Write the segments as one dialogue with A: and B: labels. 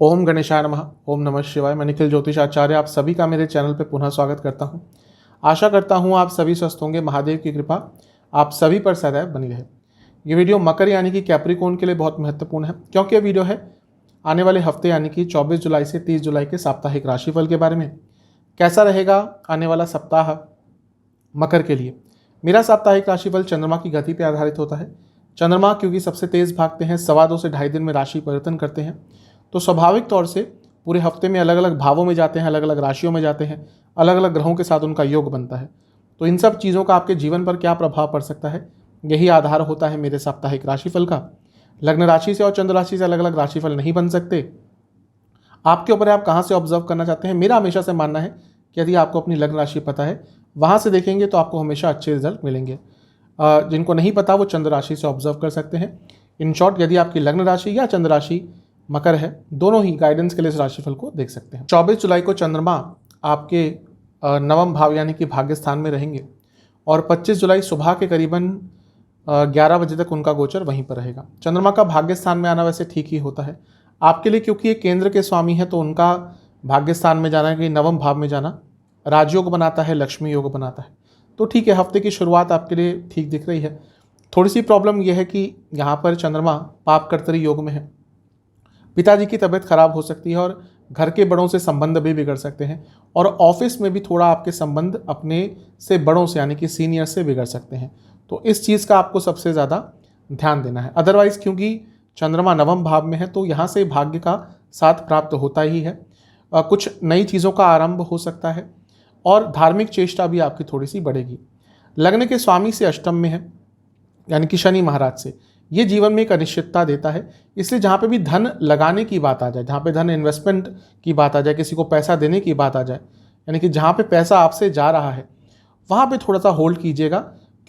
A: ओम गणेशाय नमः। ओम नमः शिवाय। मैं निखिल ज्योतिष आचार्य आप सभी का मेरे चैनल पर पुनः स्वागत करता हूं। आशा करता हूं आप सभी स्वस्थ होंगे। महादेव की कृपा आप सभी पर सदैव बनी रहे। ये वीडियो मकर यानी कि कैप्रिकॉर्न के लिए बहुत महत्वपूर्ण है, क्योंकि ये वीडियो है आने वाले हफ्ते यानी कि 24 जुलाई से 30 जुलाई के साप्ताहिक राशिफल के बारे में। कैसा रहेगा आने वाला सप्ताह मकर के लिए। मेरा साप्ताहिक राशिफल चंद्रमा की गति पर आधारित होता है। चंद्रमा क्योंकि सबसे तेज भागते हैं, 2.25 से 2.5 दिन में राशि परिवर्तन करते हैं, तो स्वाभाविक तौर से पूरे हफ्ते में अलग अलग भावों में जाते हैं, अलग अलग राशियों में जाते हैं, अलग अलग ग्रहों के साथ उनका योग बनता है। तो इन सब चीज़ों का आपके जीवन पर क्या प्रभाव पड़ सकता है, यही आधार होता है मेरे साप्ताहिक राशिफल का। लग्न राशि से और चंद्र राशि से अलग अलग राशिफल नहीं बन सकते। आपके ऊपर आप कहाँ से ऑब्जर्व करना चाहते हैं। मेरा हमेशा से मानना है कि यदि आपको अपनी लग्न राशि पता है, वहाँ से देखेंगे तो आपको हमेशा अच्छे रिजल्ट मिलेंगे। जिनको नहीं पता वो चंद्र राशि से ऑब्जर्व कर सकते हैं। इन शॉर्ट, यदि आपकी लग्न राशि या चंद्र राशि मकर है, दोनों ही गाइडेंस के लिए इस राशिफल को देख सकते हैं। 24 जुलाई को चंद्रमा आपके नवम भाव यानी कि भाग्य स्थान में रहेंगे और 25 जुलाई सुबह के करीबन 11 बजे तक उनका गोचर वहीं पर रहेगा। चंद्रमा का भाग्य स्थान में आना वैसे ठीक ही होता है आपके लिए, क्योंकि ये केंद्र के स्वामी है, तो उनका भाग्य स्थान में जाना कि नवम भाव में जाना राजयोग बनाता है, लक्ष्मी योग बनाता है। तो ठीक है, हफ्ते की शुरुआत आपके लिए ठीक दिख रही है। थोड़ी सी प्रॉब्लम यह है कि यहाँ पर चंद्रमा पाप कर्तरी योग में है। पिताजी की तबीयत खराब हो सकती है और घर के बड़ों से संबंध भी बिगड़ सकते हैं, और ऑफिस में भी थोड़ा आपके संबंध अपने से बड़ों से यानी कि सीनियर से बिगड़ सकते हैं। तो इस चीज़ का आपको सबसे ज़्यादा ध्यान देना है। अदरवाइज़ क्योंकि चंद्रमा नवम भाव में है, तो यहाँ से भाग्य का साथ प्राप्त होता ही है। कुछ नई चीज़ों का आरंभ हो सकता है और धार्मिक चेष्टा भी आपकी थोड़ी सी बढ़ेगी। लग्न के स्वामी से अष्टम में है यानी कि शनि महाराज से, ये जीवन में एक अनिश्चितता देता है। इसलिए जहाँ पे भी धन लगाने की बात आ जाए, जहाँ पे धन इन्वेस्टमेंट की बात आ जाए, किसी को पैसा देने की बात आ जाए, यानी कि जहाँ पे पैसा आपसे जा रहा है, वहाँ पे थोड़ा सा होल्ड कीजिएगा,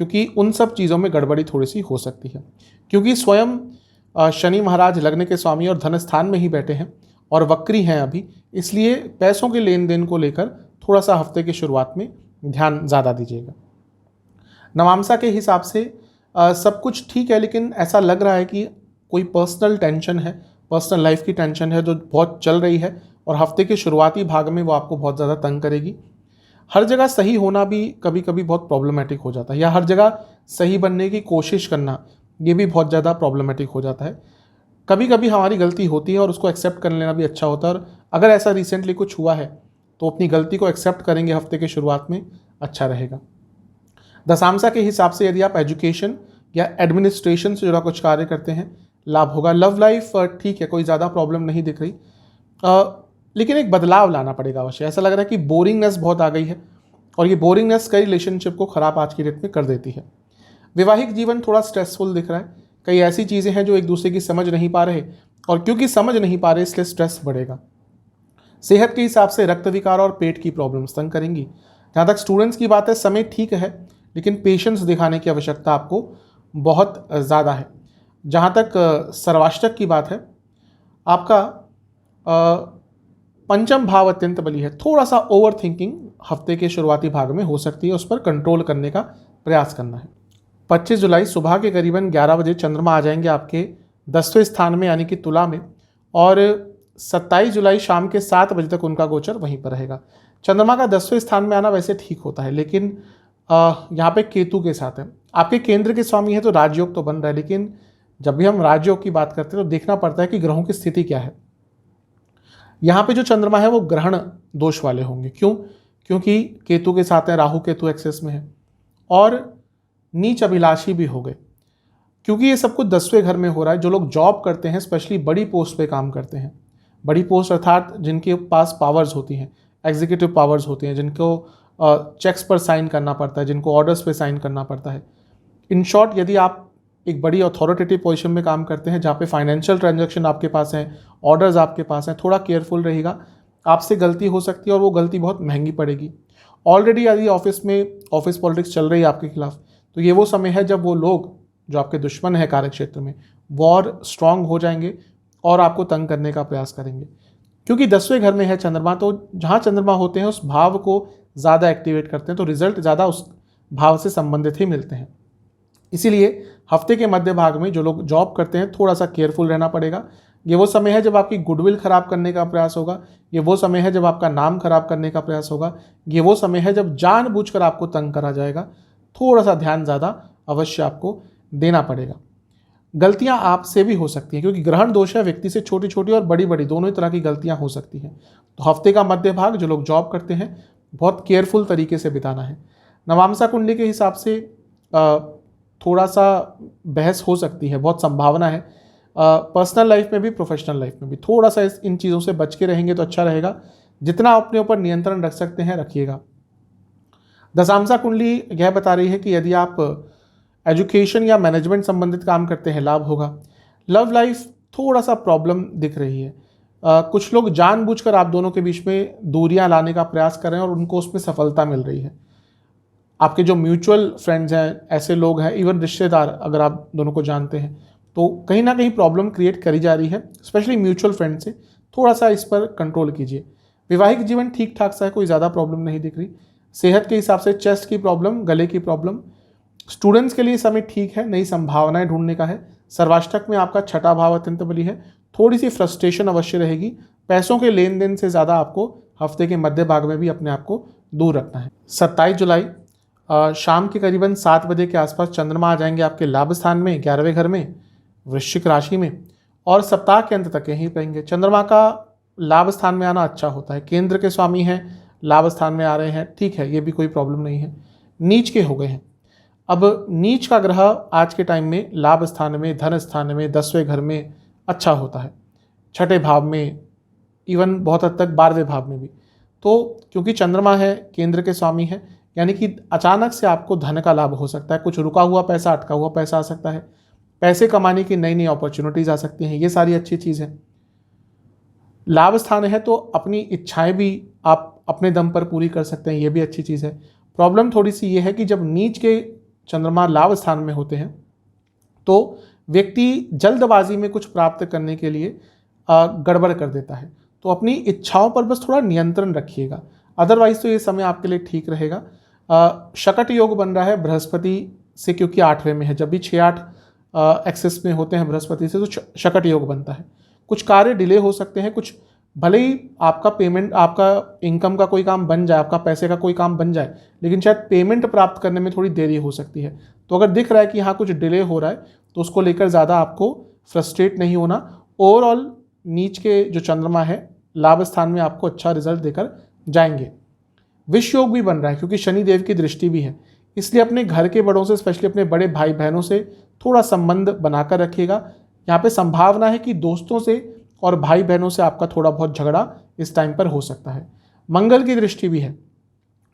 A: क्योंकि उन सब चीज़ों में गड़बड़ी थोड़ी सी हो सकती है। क्योंकि स्वयं शनि महाराज लग्न के स्वामी और धन स्थान में ही बैठे हैं और वक्री हैं अभी, इसलिए पैसों के लेन देन को लेकर थोड़ा सा हफ्ते की शुरुआत में ध्यान ज़्यादा दीजिएगा। नवामसा के हिसाब से सब कुछ ठीक है, लेकिन ऐसा लग रहा है कि कोई पर्सनल टेंशन है, पर्सनल लाइफ की टेंशन है जो बहुत चल रही है, और हफ्ते के शुरुआती भाग में वो आपको बहुत ज़्यादा तंग करेगी। हर जगह सही होना भी कभी कभी बहुत प्रॉब्लमेटिक हो जाता है, या हर जगह सही बनने की कोशिश करना ये भी बहुत ज़्यादा प्रॉब्लमेटिक हो जाता है। कभी कभी हमारी गलती होती है और उसको एक्सेप्ट कर लेना भी अच्छा होता है, और अगर ऐसा रिसेंटली कुछ हुआ है तो अपनी गलती को एक्सेप्ट करेंगे हफ्ते के शुरुआत में, अच्छा रहेगा। दशांशा के हिसाब से यदि आप एजुकेशन या एडमिनिस्ट्रेशन से जुड़ा कुछ कार्य करते हैं, लाभ होगा। लव लाइफ ठीक है, कोई ज़्यादा प्रॉब्लम नहीं दिख रही, लेकिन एक बदलाव लाना पड़ेगा अवश्य। ऐसा लग रहा है कि बोरिंगनेस बहुत आ गई है, और ये बोरिंगनेस कई रिलेशनशिप को ख़राब आज की डेट में कर देती है। वैवाहिक जीवन थोड़ा स्ट्रेसफुल दिख रहा है। कई ऐसी चीज़ें हैं जो एक दूसरे की समझ नहीं पा रहे, और क्योंकि समझ नहीं पा रहे इसलिए स्ट्रेस बढ़ेगा। सेहत के हिसाब से रक्त विकार और पेट की प्रॉब्लम्स तंग करेंगी। जहाँ तक स्टूडेंट्स की बात है, समय ठीक है, लेकिन पेशेंस दिखाने की आवश्यकता आपको बहुत ज़्यादा है। जहाँ तक सर्वाष्टक की बात है, आपका पंचम भाव अत्यंत बली है। थोड़ा सा ओवर थिंकिंग हफ्ते के शुरुआती भाग में हो सकती है, उस पर कंट्रोल करने का प्रयास करना है। 25 जुलाई सुबह के करीबन 11 बजे चंद्रमा आ जाएंगे आपके 10वें स्थान में यानी कि तुला में, और 27 जुलाई शाम के 7 बजे तक उनका गोचर वहीं पर रहेगा। चंद्रमा का 10वें स्थान में आना वैसे ठीक होता है, लेकिन यहाँ पे केतु के साथ है। आपके केंद्र के स्वामी है तो राजयोग तो बन रहा है, लेकिन जब भी हम राजयोग की बात करते हैं तो देखना पड़ता है कि ग्रहों की स्थिति क्या है। यहाँ पे जो चंद्रमा है वो ग्रहण दोष वाले होंगे। क्यों? क्योंकि केतु के साथ है, राहु केतु एक्सेस में है, और नीच अभिलाषी भी हो गए। क्योंकि ये सब कुछ 10वें घर में हो रहा है। जो लोग जॉब करते हैं, स्पेशली बड़ी पोस्ट पे काम करते हैं, बड़ी पोस्ट अर्थात जिनके पास पावर्स होती हैं, एग्जीक्यूटिव पावर्स होती हैं, जिनको चेक्स पर साइन करना पड़ता है, जिनको ऑर्डर्स पे साइन करना पड़ता है। इन शॉर्ट, यदि आप एक बड़ी अथॉरिटेटिव पोजीशन में काम करते हैं, जहाँ पे फाइनेंशियल ट्रांजैक्शन आपके पास हैं, ऑर्डर्स आपके पास हैं, थोड़ा केयरफुल रहिएगा। आपसे गलती हो सकती है और वो गलती बहुत महंगी पड़ेगी। ऑलरेडी यदि ऑफिस में ऑफिस पॉलिटिक्स चल रही है आपके खिलाफ, तो ये वो समय है जब वो लोग जो आपके दुश्मन है कार्यक्षेत्र में, वो और स्ट्रांग हो जाएंगे और आपको तंग करने का प्रयास करेंगे। क्योंकि 10वें घर में है चंद्रमा, तो जहाँ चंद्रमा होते हैं उस भाव को ज़्यादा एक्टिवेट करते हैं, तो रिजल्ट ज़्यादा उस भाव से संबंधित ही मिलते हैं। इसीलिए हफ्ते के मध्य भाग में जो लोग जॉब करते हैं, थोड़ा सा केयरफुल रहना पड़ेगा। ये वो समय है जब आपकी गुडविल खराब करने का प्रयास होगा, ये वो समय है जब आपका नाम खराब करने का प्रयास होगा, ये वो समय है जब जानबूझकर आपको तंग करा जाएगा। थोड़ा सा ध्यान ज़्यादा अवश्य आपको देना पड़ेगा। गलतियां आपसे भी हो सकती हैं क्योंकि ग्रहण दोष है, व्यक्ति से छोटी छोटी और बड़ी बड़ी दोनों ही तरह की गलतियां हो सकती हैं। तो हफ्ते का मध्य भाग जो लोग जॉब करते हैं बहुत केयरफुल तरीके से बिताना है। नवामसा कुंडली के हिसाब से थोड़ा सा बहस हो सकती है, बहुत संभावना है। पर्सनल लाइफ में भी प्रोफेशनल लाइफ में भी थोड़ा सा इन चीज़ों से बच के रहेंगे तो अच्छा रहेगा। जितना अपने ऊपर नियंत्रण रख सकते हैं रखिएगा। दशांशा कुंडली यह बता रही है कि यदि आप एजुकेशन या मैनेजमेंट संबंधित काम करते हैं लाभ होगा। लव लाइफ थोड़ा सा प्रॉब्लम दिख रही है। कुछ लोग जानबूझकर आप दोनों के बीच में दूरियां लाने का प्रयास कर रहे हैं और उनको उसमें सफलता मिल रही है। आपके जो म्यूचुअल फ्रेंड्स हैं, ऐसे लोग हैं, इवन रिश्तेदार अगर आप दोनों को जानते हैं तो कहीं ना कहीं प्रॉब्लम क्रिएट करी जा रही है, स्पेशली म्यूचुअल फ्रेंड से। थोड़ा सा इस पर कंट्रोल कीजिए। वैवाहिक जीवन ठीक ठाक सा है, कोई ज़्यादा प्रॉब्लम नहीं दिख रही। सेहत के हिसाब से चेस्ट की प्रॉब्लम, गले की प्रॉब्लम। स्टूडेंट्स के लिए समय ठीक है, नई संभावनाएं ढूंढने का है। सर्वाष्टक में आपका छठा भाव अत्यंत बली है। थोड़ी सी फ्रस्ट्रेशन अवश्य रहेगी। पैसों के लेन देन से ज़्यादा आपको हफ्ते के मध्य भाग में भी अपने आप को दूर रखना है। 27 जुलाई शाम के करीबन 7 बजे के आसपास चंद्रमा आ जाएंगे आपके लाभ स्थान में, 11वें घर में, वृश्चिक राशि में, और सप्ताह के अंत तक यहीं रहेंगे। चंद्रमा का लाभ स्थान में आना अच्छा होता है, केंद्र के स्वामी हैं, लाभ स्थान में आ रहे हैं, ठीक है, ये भी कोई प्रॉब्लम नहीं है। नीच के हो गए हैं। अब नीच का ग्रह आज के टाइम में लाभ स्थान में, धन स्थान में, 10वें घर में अच्छा होता है, छठे भाव में, इवन बहुत हद तक 12वें भाव में भी। तो क्योंकि चंद्रमा है, केंद्र के स्वामी है, यानी कि अचानक से आपको धन का लाभ हो सकता है। कुछ रुका हुआ पैसा, अटका हुआ पैसा आ सकता है, पैसे कमाने की नई नई अपॉर्चुनिटीज आ सकती हैं। ये सारी अच्छी चीज़ है। लाभ स्थान है तो अपनी इच्छाएं भी आप अपने दम पर पूरी कर सकते हैं, ये भी अच्छी चीज़ है। प्रॉब्लम थोड़ी सी ये है कि जब नीच के चंद्रमा लाभ स्थान में होते हैं तो व्यक्ति जल्दबाजी में कुछ प्राप्त करने के लिए गड़बड़ कर देता है। तो अपनी इच्छाओं पर बस थोड़ा नियंत्रण रखिएगा, अदरवाइज तो ये समय आपके लिए ठीक रहेगा। शकट योग बन रहा है बृहस्पति से, क्योंकि 8वें में है। जब भी 6-8 एक्सेस में होते हैं बृहस्पति से तो शकट योग बनता है। कुछ कार्य डिले हो सकते हैं, कुछ भले ही आपका पेमेंट, आपका इनकम का कोई काम बन जाए, आपका पैसे का कोई काम बन जाए, लेकिन शायद पेमेंट प्राप्त करने में थोड़ी देरी हो सकती है। तो अगर दिख रहा है कि हाँ कुछ डिले हो रहा है तो उसको लेकर ज़्यादा आपको फ्रस्ट्रेट नहीं होना। ओवरऑल नीच के जो चंद्रमा है लाभ स्थान में आपको अच्छा रिजल्ट देकर जाएंगे। विष योग भी बन रहा है क्योंकि शनि देव की दृष्टि भी है, इसलिए अपने घर के बड़ों से, स्पेशली अपने बड़े भाई बहनों से थोड़ा संबंध बनाकर रखिएगा। यहाँ पे संभावना है कि दोस्तों से और भाई बहनों से आपका थोड़ा बहुत झगड़ा इस टाइम पर हो सकता है। मंगल की दृष्टि भी है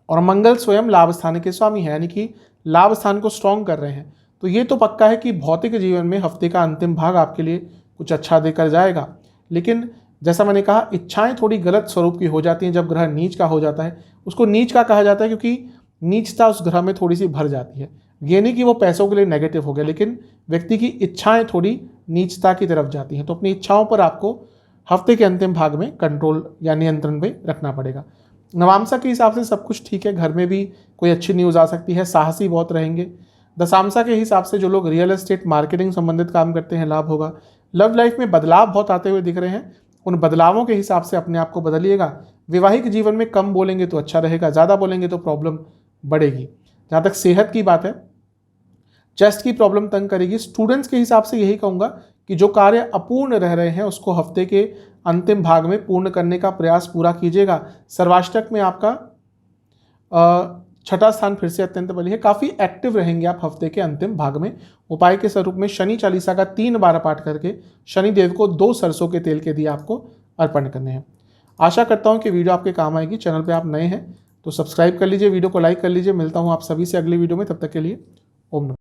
A: और मंगल स्वयं लाभ स्थान के स्वामी है, यानी कि लाभ स्थान को स्ट्रॉन्ग कर रहे हैं। तो ये तो पक्का है कि भौतिक जीवन में हफ्ते का अंतिम भाग आपके लिए कुछ अच्छा देकर जाएगा। लेकिन जैसा मैंने कहा, इच्छाएं थोड़ी गलत स्वरूप की हो जाती हैं जब ग्रह नीच का हो जाता है। उसको नीच का कहा जाता है क्योंकि नीचता उस ग्रह में थोड़ी सी भर जाती है। ये नहीं कि वो पैसों के लिए नेगेटिव हो गया, लेकिन व्यक्ति की इच्छाएं थोड़ी नीचता की तरफ जाती हैं। तो अपनी इच्छाओं पर आपको हफ्ते के अंतिम भाग में कंट्रोल या नियंत्रण में रखना पड़ेगा। नवामसा के हिसाब से सब कुछ ठीक है, घर में भी कोई अच्छी न्यूज़ आ सकती है, साहसी बहुत रहेंगे। दशामसा के हिसाब से जो लोग रियल एस्टेट मार्केटिंग संबंधित काम करते हैं लाभ होगा। लव लाइफ में बदलाव बहुत आते हुए दिख रहे हैं, उन बदलावों के हिसाब से अपने आप को बदलिएगा। वैवाहिक जीवन में कम बोलेंगे तो अच्छा रहेगा, ज़्यादा बोलेंगे तो प्रॉब्लम बढ़ेगी। जहाँ तक सेहत की बात है, चेस्ट की प्रॉब्लम तंग करेगी। स्टूडेंट्स के हिसाब से यही कहूँगा कि जो कार्य अपूर्ण रह रहे हैं उसको हफ्ते के अंतिम भाग में पूर्ण करने का प्रयास पूरा कीजिएगा। सर्वाष्टक में आपका छठा स्थान फिर से अत्यंत बली है, काफ़ी एक्टिव रहेंगे आप हफ्ते के अंतिम भाग में। उपाय के स्वरूप में शनि चालीसा का 3 बार पाठ करके शनि देव को 2 सरसों के तेल के दिए आपको अर्पण करने हैं। आशा करता हूँ कि वीडियो आपके काम आएगी। चैनल पे आप नए हैं तो सब्सक्राइब कर लीजिए, वीडियो को लाइक कर लीजिए। मिलता हूँ आप सभी से अगली वीडियो में, तब तक के लिए ओम नमः।